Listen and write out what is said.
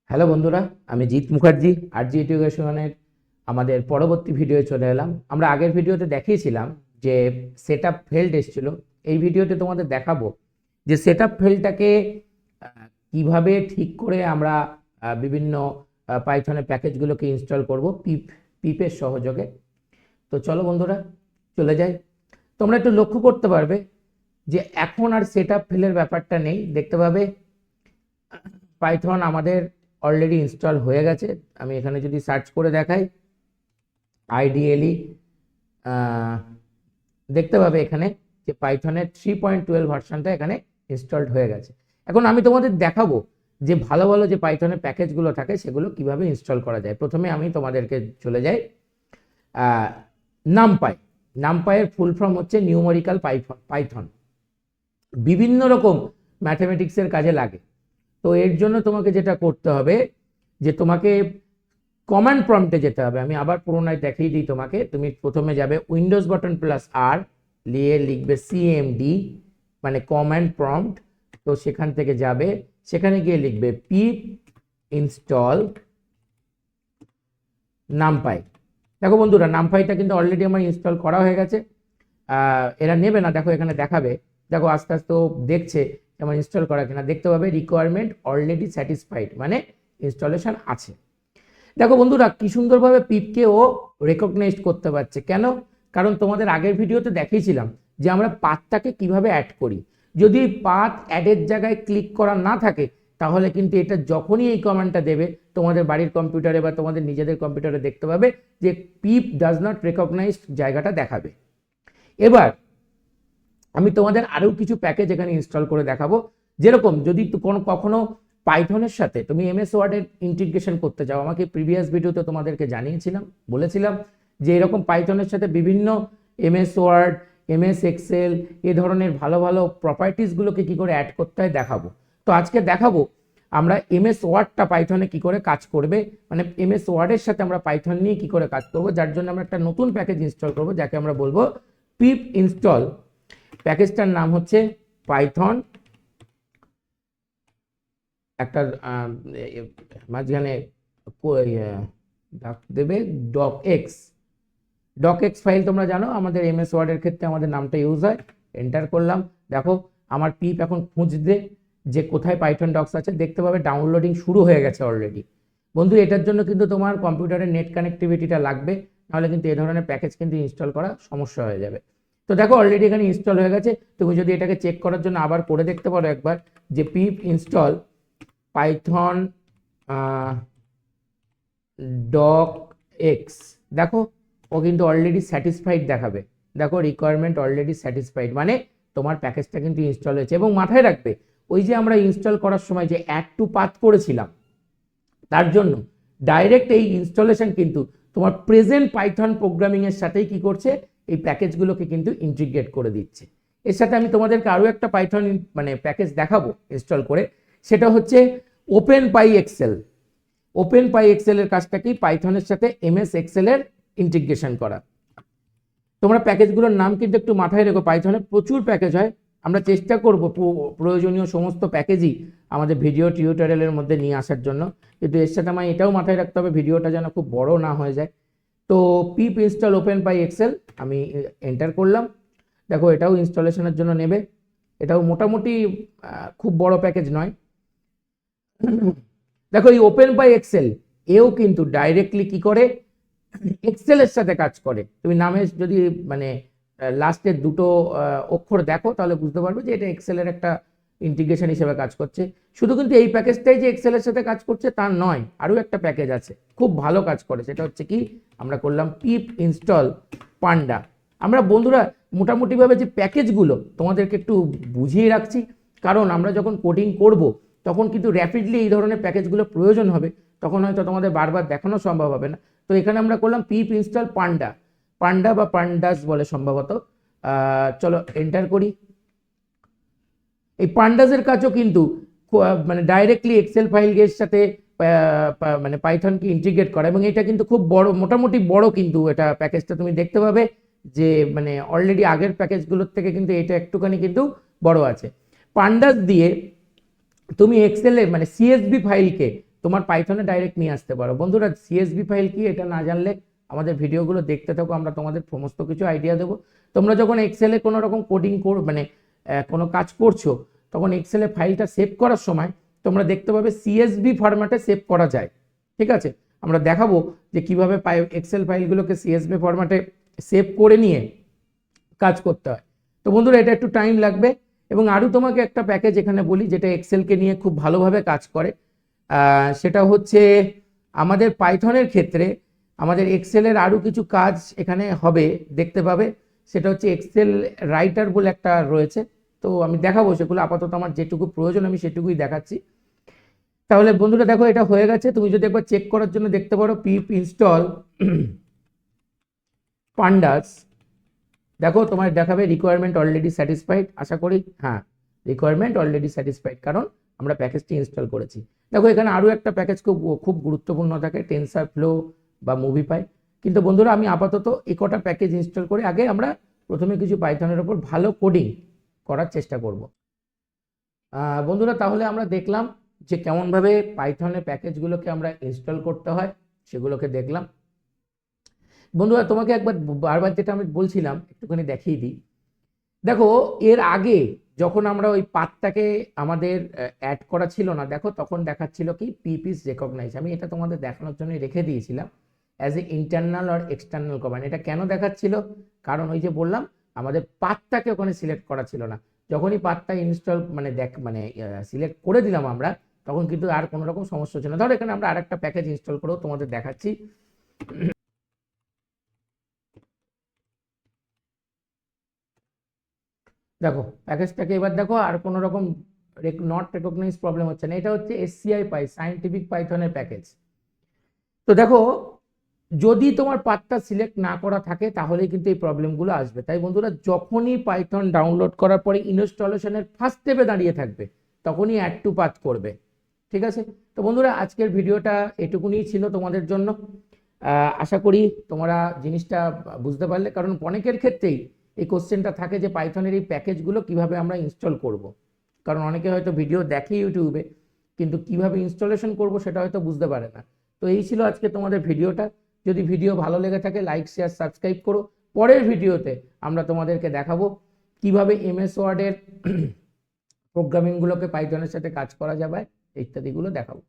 Hello বন্ধুরা, আমি জিৎ মুখার্জি আরজি এডুকেশনের আমাদের পরবর্তী ভিডিও চলে এলাম। আমরা আগের ভিডিওতে দেখিয়েছিলাম যে সেটআপ ফেল্ড এসেছিল। এই ভিডিওতে তোমাদের দেখাবো যে সেটআপ ফেল্ডটাকে কিভাবে ঠিক করে আমরা বিভিন্ন পাইথনের প্যাকেজগুলোকে ইনস্টল করব পিপের সহযোগে। তো চলো বন্ধুরা চলে যাই। তোমরা একটু লক্ষ্য করতে পারবে যে এখন আর সেটআপ ফেলের ব্যাপারটা নেই। দেখতে পাবে পাইথন আমাদের অলরেডি ইনস্টল হয়ে গেছে। আমি এখানে যদি সার্চ করে দেখাই আইডিয়ালি দেখতে পাবে এখানে যে পাইথনের 3.12 ভার্সনটা এখানে ইনস্টলড হয়ে গেছে। এখন আমি তোমাদের দেখাবো যে ভালো ভালো যে পাইথনের প্যাকেজগুলো থাকে সেগুলো কিভাবে ইনস্টল করা যায়। প্রথমে আমি তোমাদেরকে চলে যাই নামপাই। নামপাইয়ের ফুল ফর্ম হচ্ছে নিউমেরিক্যাল পাইথন। বিভিন্ন রকম ম্যাথমেটিক্সের কাজে লাগে। তো এর জন্য তোমাকে যেটা করতে হবে যে তোমাকে কমান্ড প্রম্পটে যেতে হবে। আমি আবার পুরোনায় দেখিয়ে দিই তোমাকে। তুমি প্রথমে যাবে উইন্ডোজ বাটন প্লাস আর নিয়ে লিখবে সিএমডি মানে কমান্ড প্রম্পট। তো সেখান থেকে যাবে, সেখানে গিয়ে লিখবে পিপ ইনস্টল নামপাই। দেখো বন্ধুরা, নামপাইটা কিন্তু অলরেডি আমার ইনস্টল করা হয়ে গেছে। এরা নেবে না, দেখো এখানে দেখাবে। দেখো আস্তে আস্তে দেখছে আমার ইনস্টল করা কিনা। দেখতে পাবে রিকোয়ারমেন্ট অলরেডি স্যাটিসফাইড মানে ইনস্টলেশন আছে। দেখো বন্ধুরা কি সুন্দরভাবে পিপকে ও রেকগনাইজ করতে পারছে। কেন? কারণ তোমাদের আগের ভিডিওতে দেখিয়েছিলাম যে আমরা পাথটাকে কিভাবে অ্যাড করি। যদি পাথ অ্যাডের জায়গায় ক্লিক করা না থাকে তাহলে কিন্তু এটা যখনই এই কমান্ডটা দেবে তোমাদের বাড়ির কম্পিউটারে বা তোমাদের নিজেদের কম্পিউটারে দেখতে পাবে যে পিপ ডাজ নট রেকগনাইজ জায়গাটা দেখাবে। এবার আমি তোমাদের আরও কিছু প্যাকেজ এখানে ইনস্টল করে দেখাবো। যেরকম যদি কখনো পাইথনের সাথে তুমি এমএস ওয়ার্ডের ইন্টিগ্রেশন করতে চাও, আমাকে প্রিভিয়াস ভিডিওতে তোমাদেরকে জানিয়েছিলাম, বলেছিলাম যে এরকম পাইথনের সাথে বিভিন্ন এমএস ওয়ার্ড, এমএস এক্সেল এ ধরনের ভালো ভালো প্রপার্টিসগুলোকে কি করে অ্যাড করতে হয় দেখাবো। তো আজকে দেখাবো আমরা এমএস ওয়ার্ডটা পাইথনে কি করে কাজ করবে, মানে এমএস ওয়ার্ডের সাথে আমরা পাইথন নিয়ে কি করে কাজ করবো, যার জন্য আমরা একটা নতুন প্যাকেজ ইনস্টল করবো যাকে আমরা বলবো পিপ ইনস্টল। প্যাকেজটার নাম হচ্ছে পাইথন, একটা মাঝখানে দেবে ডক এক্স ফাইল। তোমরা জানো আমাদের এমএস ওয়ার্ডের ক্ষেত্রে আমাদের নামটা ইউজ হয়। এন্টার করলাম। দেখো আমার পিপ এখন খুঁজবে যে কোথায় পাইথন ডক্স আছে। দেখতে পাবে ডাউনলোডিং শুরু হয়ে গেছে অলরেডি। বন্ধু এটার জন্য কিন্তু তোমার কম্পিউটারের নেট কানেক্টিভিটিটা লাগবে, নাহলে কিন্তু এই ধরনের প্যাকেজ কিন্তু ইনস্টল করা সমস্যা হয়ে যাবে। তো দেখো অলরেডি এখানে ইনস্টল হয়ে গেছে। তুমি যদি এটাকে চেক করার জন্য আবার করে দেখতে পারো একবার যে পিপ ইনস্টল পাইথন ডক এক্স। দেখো ও কিন্তু অলরেডি স্যাটিসফাইড দেখাবে। দেখো রিকোয়ারমেন্ট অলরেডি স্যাটিসফাইড মানে তোমার প্যাকেজটা কিন্তু ইনস্টল হয়েছে। এবং মাথায় রাখবে ওই যে আমরা ইনস্টল করার সময় যে অ্যাড টু পাথ করেছিলাম তার জন্য ডাইরেক্ট এই ইনস্টলেশন কিন্তু তোমার প্রেজেন্ট পাইথন প্রোগ্রামিং এর সাথেই কি করছে, এই প্যাকেজগুলোকে কিন্তু ইন্টিগ্রেট করে দিচ্ছে। এর সাথে আমি তোমাদেরকে আরও একটা পাইথন মানে প্যাকেজ দেখাবো ইনস্টল করে, সেটা হচ্ছে ওপেন পাই এক্সেল। ওপেন পাই এক্সেল এর কাজটা কি, পাইথনের সাথে এমএস এক্সেল এর ইন্টিগ্রেশন করা। তোমরা প্যাকেজগুলোর নাম কিন্তু একটু মাথায় রেখো। পাইথনে প্রচুর প্যাকেজ হয়, আমরা চেষ্টা করব প্রয়োজনীয় সমস্ত প্যাকেজই আমাদের ভিডিও টিউটোরিয়ালের মধ্যে নিয়ে আসার জন্য। কিন্তু এর সাথে আমার এটাও মাথায় রাখতে হবে ভিডিওটা যেন খুব বড় না হয়ে যায়। তো পিপ ইনস্টল ওপেন পাই এক্সেল আমি এন্টার করলাম। দেখো এটাও ইনস্টলেশনের জন্য নেবে। এটাও মোটামুটি খুব বড় প্যাকেজ নয়। দেখো এই ওপেন বাই এক্সেল এও কিন্তু ডাইরেক্টলি কি করে এক্সেলের সাথে কাজ করে। তুমি নামে যদি মানে লাস্টের দুটো অক্ষর দেখো তাহলে বুঝতে পারবে যে এটা এক্সেলের একটা ইন্টিগ্রেশন হিসেবে কাজ করছে। শুধু কিন্তু এই প্যাকেজটাই যে এক্সেলের সাথে কাজ করছে তা নয়, আরও একটা প্যাকেজ আছে খুব ভালো কাজ করে। সেটা হচ্ছে কি, আমরা করলাম পিপ ইনস্টল পান্ডা। আমরা বন্ধুরা মোটামুটিভাবে যে প্যাকেজগুলো তোমাদেরকে একটু বুঝিয়ে রাখছি, কারণ আমরা যখন কোডিং করব তখন কিন্তু র্যাপিডলি এই ধরনের প্যাকেজগুলো প্রয়োজন হবে, তখন হয়তো তোমাদের বারবার দেখানো সম্ভব হবে না। তো এখানে আমরা করলাম পিপ ইনস্টল পান্ডা বা পান্ডাস বলে সম্ভবত। চলো এন্টার করি। এই পান্ডাসের কাজও কিন্তু মানে ডাইরেক্টলি এক্সেল ফাইলের সাথে মানে পাইথনকে ইন্টিগ্রেট করা, এবং এটা কিন্তু খুব বড়, মোটামুটি বড় কিন্তু এটা প্যাকেজটা। তুমি দেখতে পাবে যে মানে অলরেডি আগের প্যাকেজগুলোর থেকে কিন্তু এটা একটুখানি কিন্তু বড় আছে। পান্ডাস দিয়ে তুমি এক্সেলের মানে সিএসভি ফাইলকে তোমার পাইথনে ডাইরেক্ট নিয়ে আসতে পারো। বন্ধুরা সিএসভি ফাইল কি এটা না জানলে আমাদের ভিডিওগুলো দেখতে থাকো, আমরা তোমাদের সমস্ত কিছু আইডিয়া দেবো। তোমরা যখন এক্সেলে কোনো রকম কোডিং মানে কোনো কাজ করছো, তখন এক্সেলে ফাইলটা সেভ করার সময় তোমরা দেখতে পাবে সিএসভি ফরম্যাটে সেভ করা যায়। ঠিক আছে, আমরা দেখাবো যে কিভাবে এক্সেল ফাইলগুলোকে সিএসভি ফরম্যাটে সেভ করে নিয়ে কাজ করতে হয়। তো বন্ধুরা এটা একটু টাইম লাগবে, এবং আরও তোমাকে একটা প্যাকেজ এখানে বলি যেটা এক্সেলকে নিয়ে খুব ভালোভাবে কাজ করে। সেটা হচ্ছে আমাদের পাইথনের ক্ষেত্রে আমাদের এক্সেলের আরও কিছু কাজ এখানে হবে, দেখতে পাবে। সেটা হচ্ছে এক্সেল রাইটার বলে একটা রয়েছে, তো আমি দেখাবো সেগুলো। আপাতত আমার যেটুকু প্রয়োজন আমি সেটুকুই দেখাচ্ছি। তাহলে বন্ধুরা দেখো এটা হয়ে গেছে। তুমি যদি একবার চেক করার জন্য দেখতে পারো পিপ ইনস্টল পান্ডাস, দেখো তোমার দেখাবে রিকোয়ারমেন্ট অলরেডি স্যাটিসফাইড। আশা করি হ্যাঁ, রিকোয়ারমেন্ট অলরেডি স্যাটিসফাইড, কারণ আমরা প্যাকেজটি ইনস্টল করেছি। দেখো এখানে আরও একটা প্যাকেজ খুব গুরুত্বপূর্ণ থাকে, টেনসার ফ্লো বা মুভিপাই। কিন্তু বন্ধুরা আমি আপাতত এই কটা প্যাকেজ ইনস্টল করে আগে আমরা প্রথমে কিছু পাইথনের ওপর ভালো কোডিং করার চেষ্টা করব। বন্ধুরা তাহলে আমরা দেখলাম যে কেমনভাবে পাইথনের প্যাকেজগুলোকে আমরা ইনস্টল করতে হয়, সেগুলোকে দেখলাম। বন্ধুরা তোমাকে একবার বারবার যেটা আমি বলছিলাম একটুখানি দেখিয়ে দিই। দেখো এর আগে যখন আমরা ওই পাথটাকে আমাদের অ্যাড করা ছিল না, দেখো তখন দেখাচ্ছিল কি পিপিস রেকগনাইজ। আমি এটা তোমাদের দেখানোর জন্য রেখে দিয়েছিলাম অ্যাজ এ ইন্টারনাল আর এক্সটার্নাল কমান্ড। এটা কেন দেখাচ্ছিল? কারণ ওই যে বললাম আমাদের পাথটাকে ওখানে সিলেক্ট করা ছিল না। যখনই পাথটা ইনস্টল সিলেক্ট করে দিলাম আমরা, তখন কিন্তু আর কোনো রকম সমস্যা হচ্ছে না। ধরো এখানে আমরা আরেকটা প্যাকেজ ইনস্টল করেও তোমাদের দেখাচ্ছি। দেখো প্যাকেজটাকে এবার দেখো, আর কোনো রকম নট রেকগনাইজ প্রবলেম হচ্ছে না। এটা হচ্ছে এসসিআই পাই, সায়েন্টিফিক পাইথনের প্যাকেজ। তো দেখো যদি তোমার পাথটা সিলেক্ট না করা থাকে তাহলে কিন্তু এই প্রবলেমগুলো আসবে। তাই বন্ধুরা যখনই পাইথন ডাউনলোড করার পরে ইনস্টলেশনের ফার্স্ট স্টেপে দাঁড়িয়ে থাকবে, তখনই অ্যাড টু পাথ করবে। ঠিক আছে, তো বন্ধুরা আজকের ভিডিওটা এটুকুনি ছিল তোমাদের জন্য। আশা করি তোমরা জিনিসটা বুঝতে পারলে, কারণ অনেকের ক্ষেত্রেই এই কোশ্চেনটা থাকে যে পাইথনের এই প্যাকেজগুলো কিভাবে আমরা ইনস্টল করব। কারণ অনেকে হয়তো ভিডিও দেখে ইউটিউবে, কিন্তু কিভাবে ইনস্টলেশন করব সেটা হয়তো বুঝতে পারে না। তো এই ছিল আজকে তোমাদের ভিডিওটা। যদি ভিডিও ভালো লেগে থাকে লাইক শেয়ার সাবস্ক্রাইব করো। পরের ভিডিওতে আমরা তোমাদেরকে দেখাবো কিভাবে এমএস ওয়ার্ডের প্রোগ্রামিংগুলোকে পাইথনের সাথে কাজ করা যাবে, ইত্যাদিগুলো দেখাবো।